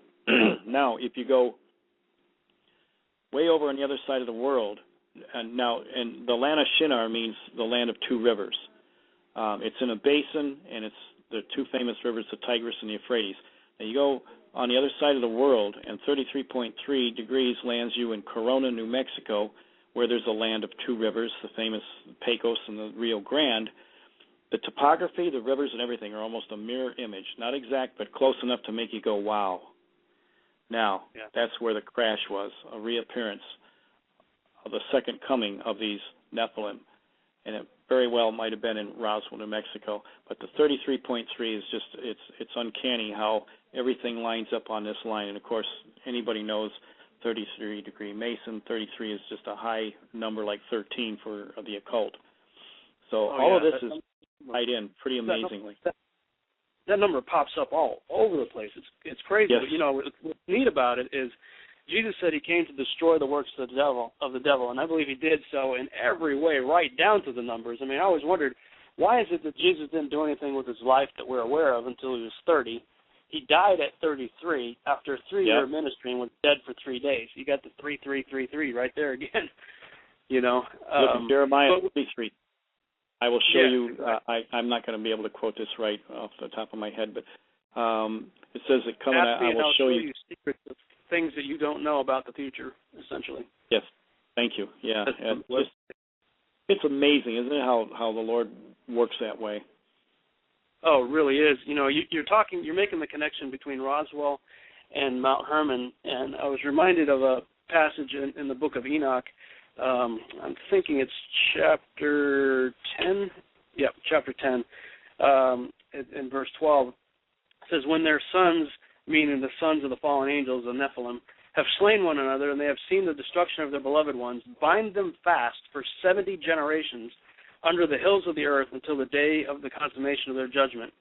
Now, if you go way over on the other side of the world, and the land of Shinar means the land of two rivers. It's in a basin, and it's the two famous rivers, the Tigris and the Euphrates. Now you go on the other side of the world, and 33.3 degrees lands you in Corona, New Mexico, where there's a land of two rivers, the famous Pecos and the Rio Grande. The topography, the rivers, and everything are almost a mirror image. Not exact, but close enough to make you go, wow. Now, That's where the crash was, a reappearance of the second coming of these Nephilim. And very well might have been in Roswell, New Mexico. But the 33.3 is just, it's uncanny how everything lines up on this line. And, of course, anybody knows 33-degree Mason. 33 is just a high number like 13 for the occult. So all of this is tied in pretty amazingly. That number pops up all over the place. It's crazy. Yes. But, you know, what's neat about it is Jesus said he came to destroy the works of the devil, and I believe he did so in every way, right down to the numbers. I mean, I always wondered, why is it that Jesus didn't do anything with his life that we're aware of until he was 30? He died at 33 after a 3-year ministry and was dead for 3 days. You got the 3333 right there again. You know, look at Jeremiah 33. I will show you. I'm not going to be able to quote this right off the top of my head, but it says that coming. I will show you secrets of things that you don't know about the future, essentially. Yes, thank you. Yeah, it's amazing, isn't it? How the Lord works that way. Oh, it really is. You know, you're making the connection between Roswell and Mount Hermon, and I was reminded of a passage in the book of Enoch. I'm thinking it's chapter 10. Yeah, chapter 10, in verse 12. It says, when their sons, meaning the sons of the fallen angels, the Nephilim, have slain one another, and they have seen the destruction of their beloved ones, bind them fast for 70 generations under the hills of the earth until the day of the consummation of their judgment.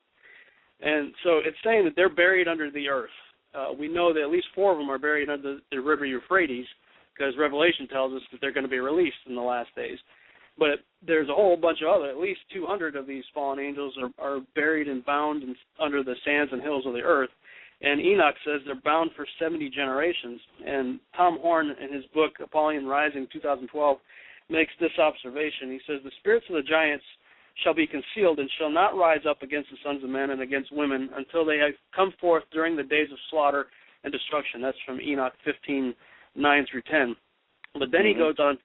And so it's saying that they're buried under the earth. We know that at least 4 of them are buried under the river Euphrates, because Revelation tells us that they're going to be released in the last days. But there's a whole bunch of other, at least 200 of these fallen angels are buried and bound under the sands and hills of the earth. And Enoch says they're bound for 70 generations. And Tom Horn, in his book, Apollyon Rising, 2012, makes this observation. He says, the spirits of the giants shall be concealed and shall not rise up against the sons of men and against women until they have come forth during the days of slaughter and destruction. That's from Enoch 15:9 through 10. But then he goes on to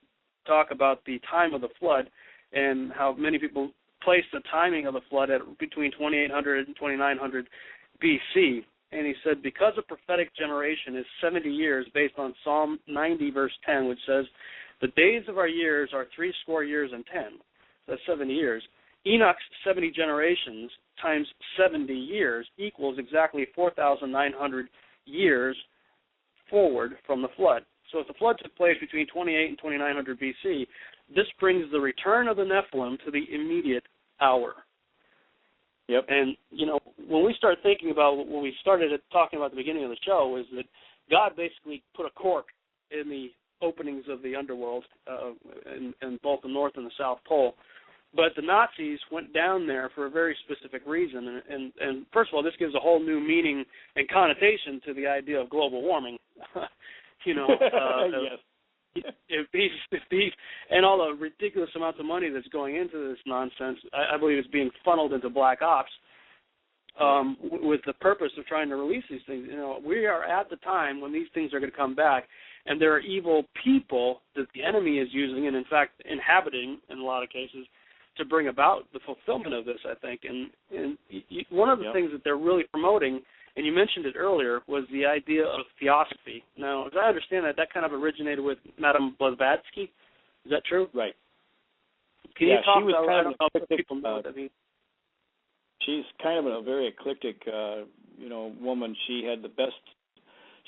talk about the time of the flood and how many people place the timing of the flood at between 2800 and 2900 BC. And he said, because a prophetic generation is 70 years based on Psalm 90, verse 10, which says, the days of our years are 80 years and 10. That's 70 years. Enoch's 70 generations times 70 years equals exactly 4,900 years forward from the flood. So if the flood took place between 28 and 2900 BC, this brings the return of the Nephilim to the immediate hour. Yep. And, you know, when we start thinking about, when we started talking about at the beginning of the show, is that God basically put a cork in the openings of the underworld in both the North and the South Pole. But the Nazis went down there for a very specific reason. And first of all, this gives a whole new meaning and connotation to the idea of global warming. You know, if these and all the ridiculous amounts of money that's going into this nonsense, I believe it's being funneled into black ops with the purpose of trying to release these things. You know, we are at the time when these things are going to come back, and there are evil people that the enemy is using and, in fact, inhabiting in a lot of cases to bring about the fulfillment of this, I think. And one of the things that they're really promoting, and you mentioned it earlier, was the idea of Theosophy. Now, as I understand that kind of originated with Madame Blavatsky. Is that true? Right. Can you talk she was about, kind I of don't know if people know what that means. She's kind of a very eclectic, woman. She had the best.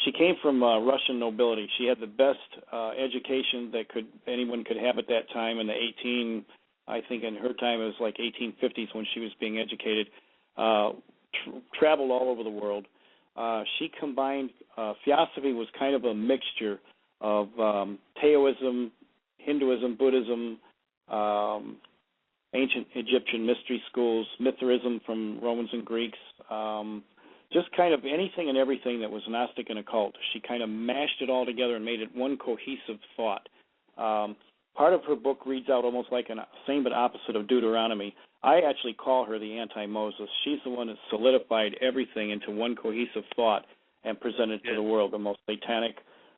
She came from Russian nobility. She had the best education that anyone could have at that time in the I think in her time it was like 1850s when she was being educated. Traveled all over the world. She combined, Theosophy was kind of a mixture of Taoism, Hinduism, Buddhism, ancient Egyptian mystery schools, Mithraism from Romans and Greeks, just kind of anything and everything that was Gnostic and occult. She kind of mashed it all together and made it one cohesive thought. Part of her book reads out almost like a same but opposite of Deuteronomy. I actually call her the anti-Moses. She's the one that solidified everything into one cohesive thought and presented to the world, the most satanic.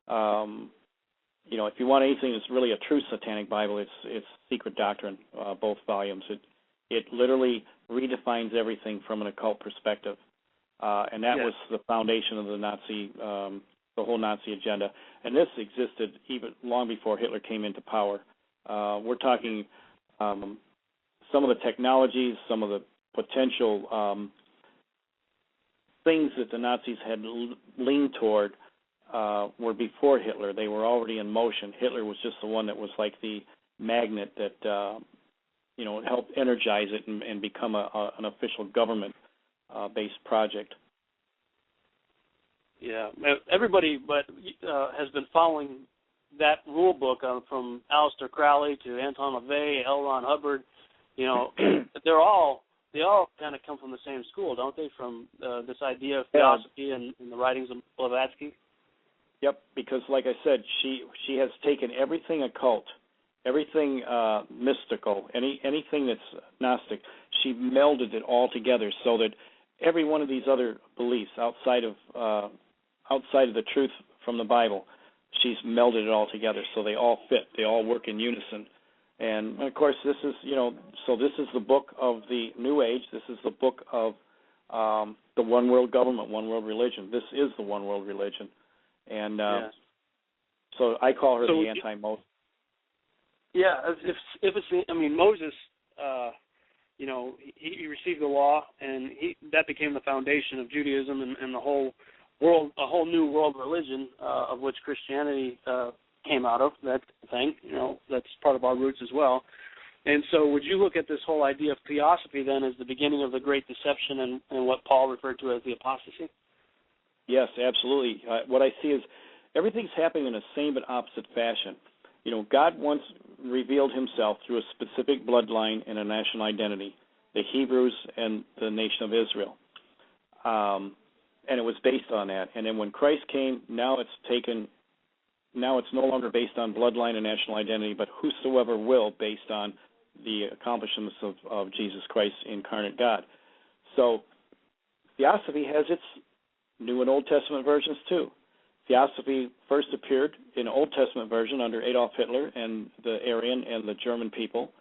If you want anything that's really a true satanic Bible, it's Secret Doctrine, both volumes. It literally redefines everything from an occult perspective, and that was the foundation of the whole Nazi agenda. And this existed even long before Hitler came into power. We're talking some of the technologies, some of the potential things that the Nazis had leaned toward were before Hitler. They were already in motion. Hitler was just the one that was like the magnet that helped energize it and become an official government-based project. Yeah, everybody has been following that rule book from Aleister Crowley to Anton LaVey, L. Ron Hubbard. They all kind of come from the same school, don't they? From this idea of Theosophy and the writings of Blavatsky. Yep, because like I said, she has taken everything occult, everything mystical, anything that's Gnostic. She melded it all together so that every one of these other beliefs outside of the truth from the Bible, she's melded it all together so they all fit. They all work in unison. And of course, this is so this is the book of the New Age. This is the book of the one world government, one world religion. This is the one world religion. And so I call her the anti-Moses. Yeah, if it's, I mean, Moses, he received the law, and that became the foundation of Judaism and the whole world, a whole new world religion of which Christianity came out of. That thing, that's part of our roots as well. And so, would you look at this whole idea of Theosophy then as the beginning of the Great Deception and what Paul referred to as the apostasy? Yes, absolutely. What I see is everything's happening in the same but opposite fashion. God once revealed himself through a specific bloodline and a national identity, the Hebrews and the nation of Israel. And it was based on that. And then when Christ came, now it's no longer based on bloodline and national identity, but whosoever will, based on the accomplishments of Jesus Christ, incarnate God. So Theosophy has its New and Old Testament versions too. Theosophy first appeared in an Old Testament version under Adolf Hitler and the Aryan and the German people.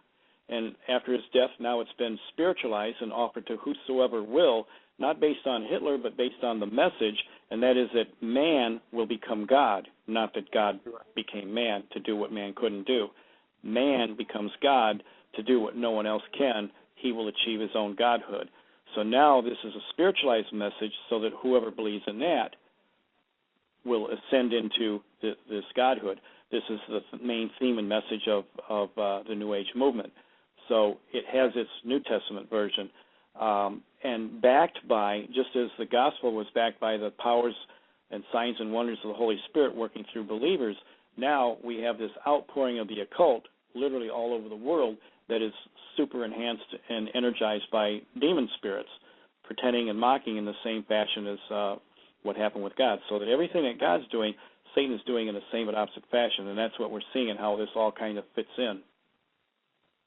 And after his death, now it's been spiritualized and offered to whosoever will, not based on Hitler, but based on the message, and that is that man will become God, not that God became man to do what man couldn't do. Man becomes God to do what no one else can. He will achieve his own godhood. So now this is a spiritualized message so that whoever believes in that will ascend into this godhood. This is the main theme and message of the New Age movement. So it has its New Testament version, and backed by, just as the gospel was backed by the powers and signs and wonders of the Holy Spirit working through believers, now we have this outpouring of the occult literally all over the world that is super enhanced and energized by demon spirits, pretending and mocking in the same fashion as what happened with God. So that everything that God's doing, Satan is doing in the same but opposite fashion, and that's what we're seeing and how this all kind of fits in.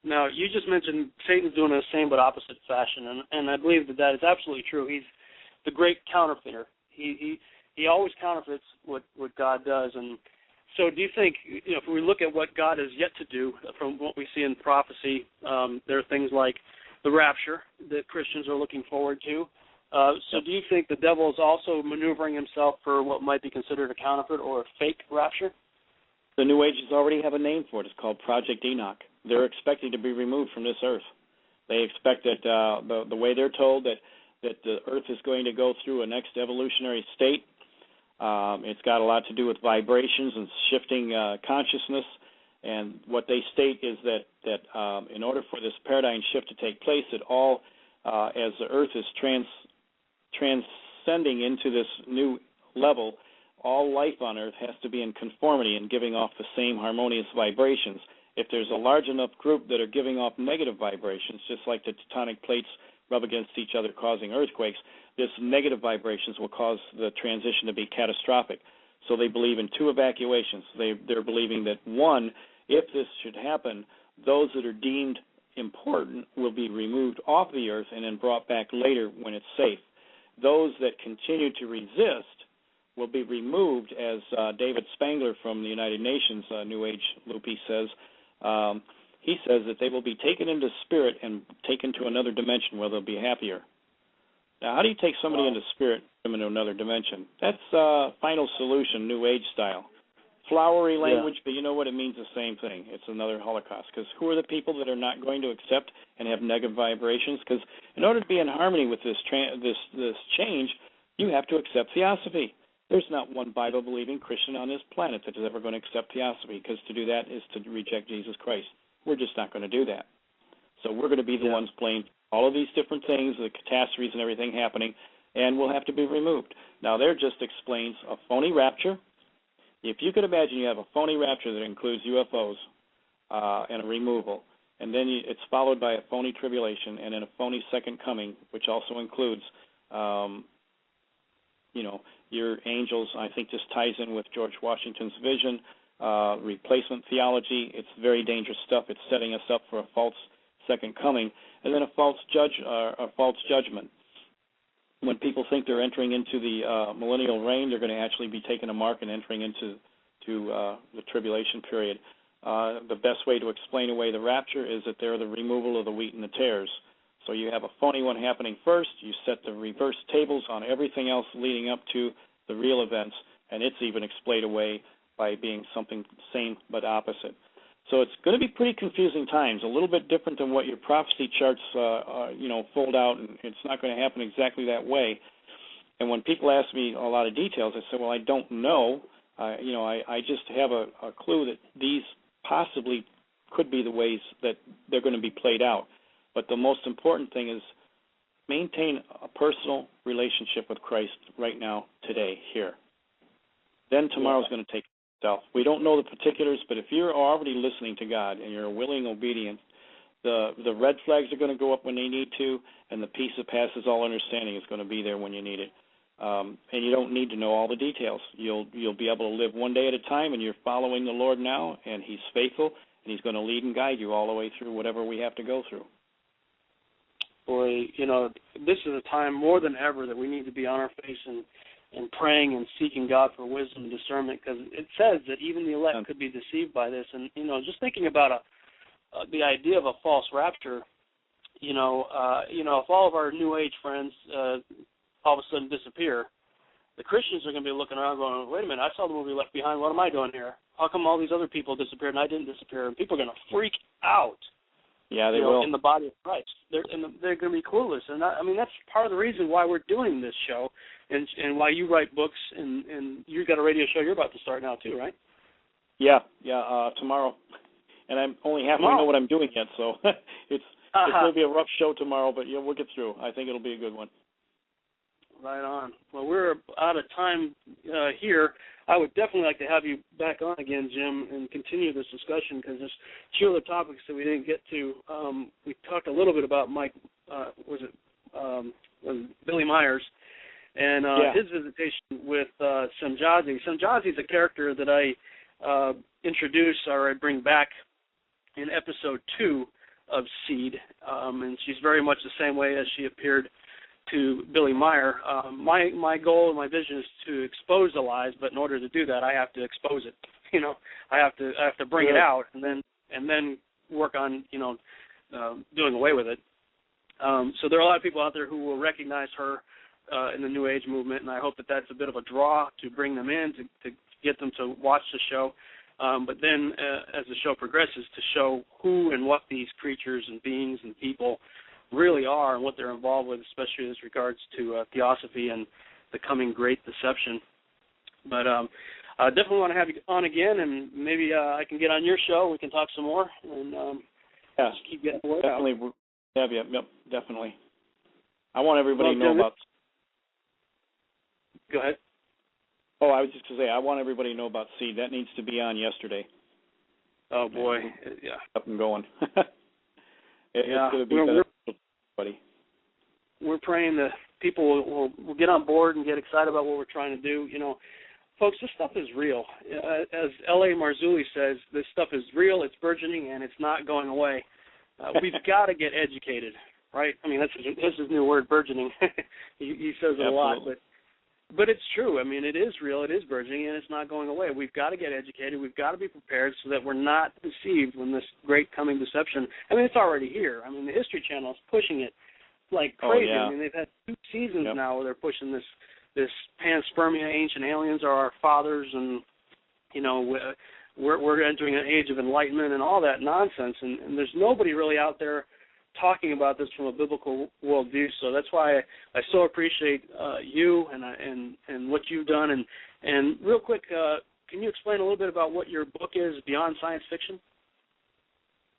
Now, you just mentioned Satan's doing it in the same but opposite fashion, and I believe that is absolutely true. He's the great counterfeiter. He always counterfeits what God does. And so do you think, if we look at what God has yet to do from what we see in prophecy, there are things like the rapture that Christians are looking forward to. So do you think the devil is also maneuvering himself for what might be considered a counterfeit or a fake rapture? The New Ages already have a name for it. It's called Project Enoch. They're expecting to be removed from this earth. They expect that the way they're told that the earth is going to go through a next evolutionary state. It's got a lot to do with vibrations and shifting consciousness. And what they state is that in order for this paradigm shift to take place, that all, as the earth is transcending into this new level, all life on earth has to be in conformity and giving off the same harmonious vibrations. If there's a large enough group that are giving off negative vibrations, just like the tectonic plates rub against each other causing earthquakes, this negative vibrations will cause the transition to be catastrophic. So they believe in two evacuations. They're believing that, one, if this should happen, those that are deemed important will be removed off the earth and then brought back later when it's safe. Those that continue to resist will be removed, as David Spangler from the United Nations, New Age Loopy says. He says that they will be taken into spirit and taken to another dimension where they'll be happier. Now, how do you take somebody into spirit and take them into another dimension? That's final solution, New Age style. flowery language, but you know what? It means the same thing. It's another Holocaust. Because who are the people that are not going to accept and have negative vibrations? Because in order to be in harmony with this change, you have to accept Theosophy. There's not one Bible-believing Christian on this planet that is ever going to accept Theosophy, because to do that is to reject Jesus Christ. We're just not going to do that. So we're going to be the ones playing all of these different things, the catastrophes and everything happening, and we'll have to be removed. Now, there just explains a phony rapture. If you could imagine you have a phony rapture that includes UFOs and a removal, and then it's followed by a phony tribulation and then a phony second coming, which also includes, your angels. I think this ties in with George Washington's vision, replacement theology. It's very dangerous stuff. It's setting us up for a false second coming, and then a false judgment. When people think they're entering into the millennial reign, they're going to actually be taking a mark and entering into the tribulation period. The best way to explain away the rapture is that they're the removal of the wheat and the tares. So you have a phony one happening first, you set the reverse tables on everything else leading up to the real events, and it's even explained away by being something same but opposite. So it's going to be pretty confusing times, a little bit different than what your prophecy charts, fold out, and it's not going to happen exactly that way. And when people ask me a lot of details, I say, well, I don't know. I just have a clue that these possibly could be the ways that they're going to be played out. But the most important thing is maintain a personal relationship with Christ right now, today, here. Then tomorrow's going to take itself. We don't know the particulars, but if you're already listening to God and you're willing, obedient, the red flags are going to go up when they need to, and the peace that passes all understanding is going to be there when you need it. And you don't need to know all the details. You'll be able to live one day at a time, and you're following the Lord now, and He's faithful, and He's going to lead and guide you all the way through whatever we have to go through. Boy, this is a time more than ever that we need to be on our face and praying and seeking God for wisdom and discernment, because it says that even the elect could be deceived by this. And, just thinking about the idea of a false rapture, if all of our New Age friends all of a sudden disappear, the Christians are going to be looking around going, wait a minute, I saw the movie Left Behind. What am I doing here? How come all these other people disappeared and I didn't disappear? And people are going to freak out. Yeah, they will. In the body of Christ. They're going to be clueless. And that's part of the reason why we're doing this show and why you write books, and you've got a radio show you're about to start now too, right? Yeah, tomorrow. And I'm only halfway know what I'm doing yet, so it's going to be a rough show tomorrow, but we'll get through. I think it'll be a good one. Right on. Well, we're out of time here. I would definitely like to have you back on again, Jim, and continue this discussion, because there's two other topics that we didn't get to. We talked a little bit about Billy Myers and his visitation with Semjazi. Semjazi is a character that I introduce or I bring back in episode 2 of Seed, and she's very much the same way as she appeared to Billy Meyer. My goal and my vision is to expose the lies, but in order to do that, I have to expose it. I have to bring it out, and then work on doing away with it. So there are a lot of people out there who will recognize her in the New Age movement, and I hope that that's a bit of a draw to bring them in to get them to watch the show. But then, as the show progresses, to show who and what these creatures and beings and people really are and what they're involved with, especially as regards to Theosophy and the coming great deception. But I definitely want to have you on again, and maybe I can get on your show. We can talk some more and just keep getting the word. Definitely. Yep, definitely. I want everybody to know about... Go ahead. Oh, I was just going to say, I want everybody to know about Seed. That needs to be on yesterday. Oh, boy. Yeah. Up and going. It's going to be better for everybody. We're praying that people will get on board and get excited about what we're trying to do. Folks, this stuff is real. As L.A. Marzulli says, this stuff is real, it's burgeoning, and it's not going away. We've got to get educated, right? I mean, that's his new word, burgeoning. he says it a lot, but it's true. I mean, it is real, it is burgeoning, and it's not going away. We've got to get educated. We've got to be prepared so that we're not deceived when this great coming deception, I mean, it's already here. I mean, the History Channel is pushing it like crazy. I mean, they've had 2 seasons now where they're pushing this panspermia, ancient aliens are our fathers, and, we're entering an age of enlightenment and all that nonsense, and there's nobody really out there talking about this from a biblical worldview. So that's why I so appreciate you and what you've done. And real quick, can you explain a little bit about what your book is, Beyond Science Fiction?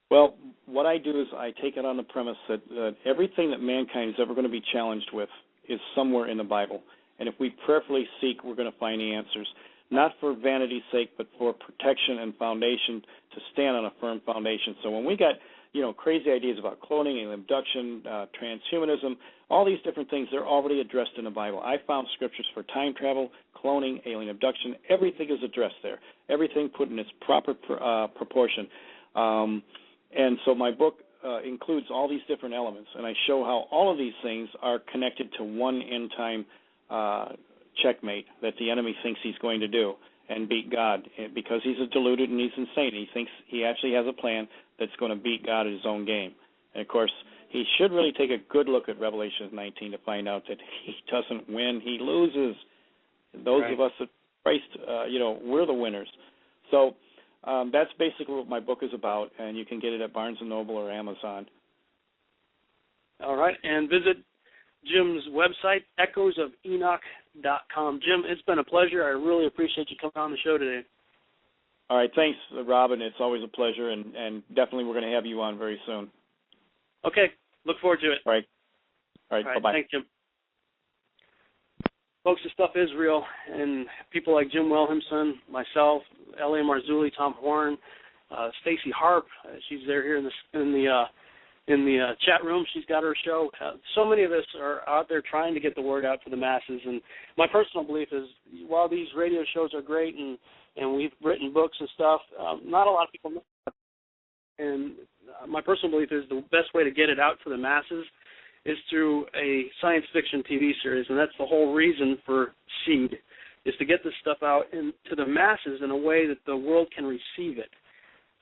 Well, what I do is I take it on the premise that everything that mankind is ever going to be challenged with is somewhere in the Bible. And if we prayerfully seek, we're going to find the answers, not for vanity's sake, but for protection and foundation, to stand on a firm foundation. So when we got crazy ideas about cloning, alien abduction, transhumanism, all these different things, they're already addressed in the Bible. I found scriptures for time travel, cloning, alien abduction. Everything is addressed there. Everything put in its proper proportion. And so my book includes all these different elements, and I show how all of these things are connected to one end-time checkmate that the enemy thinks he's going to do and beat God, because he's deluded and he's insane. He thinks he actually has a plan that's going to beat God at his own game. And, of course, he should really take a good look at Revelation 19 to find out that he doesn't win, he loses. Those of us that Christ, we're the winners. So that's basically what my book is about, and you can get it at Barnes & Noble or Amazon. All right, and visit Jim's website, echoesofenoch.com. Jim, it's been a pleasure. I really appreciate you coming on the show today. All right, thanks, Robin. It's always a pleasure, and definitely we're going to have you on very soon. Okay, look forward to it. All right, bye-bye. Thanks, Jim. Folks, this stuff is real, and people like Jim Wilhelmsen, myself, L.A. Marzulli, Tom Horn, Stacy Harp, she's there here in the chat room. She's got her show. So many of us are out there trying to get the word out to the masses. And my personal belief is, while these radio shows are great and we've written books and stuff, not a lot of people know that. And my personal belief is the best way to get it out to the masses is through a science fiction TV series, and that's the whole reason for Seed, is to get this stuff out to the masses in a way that the world can receive it.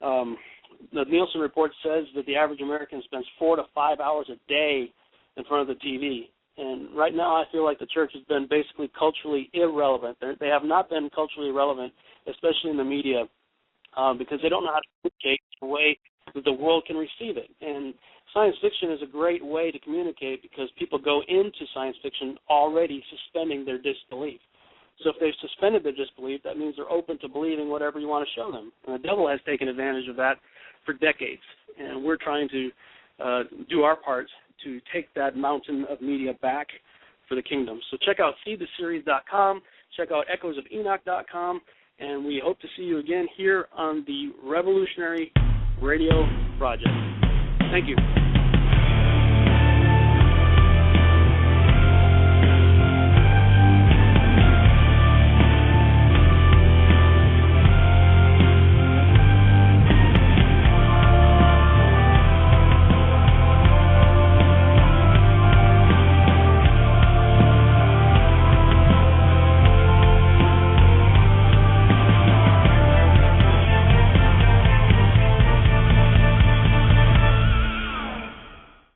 The Nielsen report says that the average American spends 4 to 5 hours a day in front of the TV. And right now I feel like the church has been basically culturally irrelevant. They have not been culturally relevant, especially in the media, because they don't know how to communicate in a way that the world can receive it. And science fiction is a great way to communicate because people go into science fiction already suspending their disbelief. So if they've suspended their disbelief, that means they're open to believing whatever you want to show them. And the devil has taken advantage of that for decades. And we're trying to do our part to take that mountain of media back for the kingdom. So check out feedtheseries.com, check out echoesofenoch.com, and we hope to see you again here on the Revolutionary Radio Project. Thank you.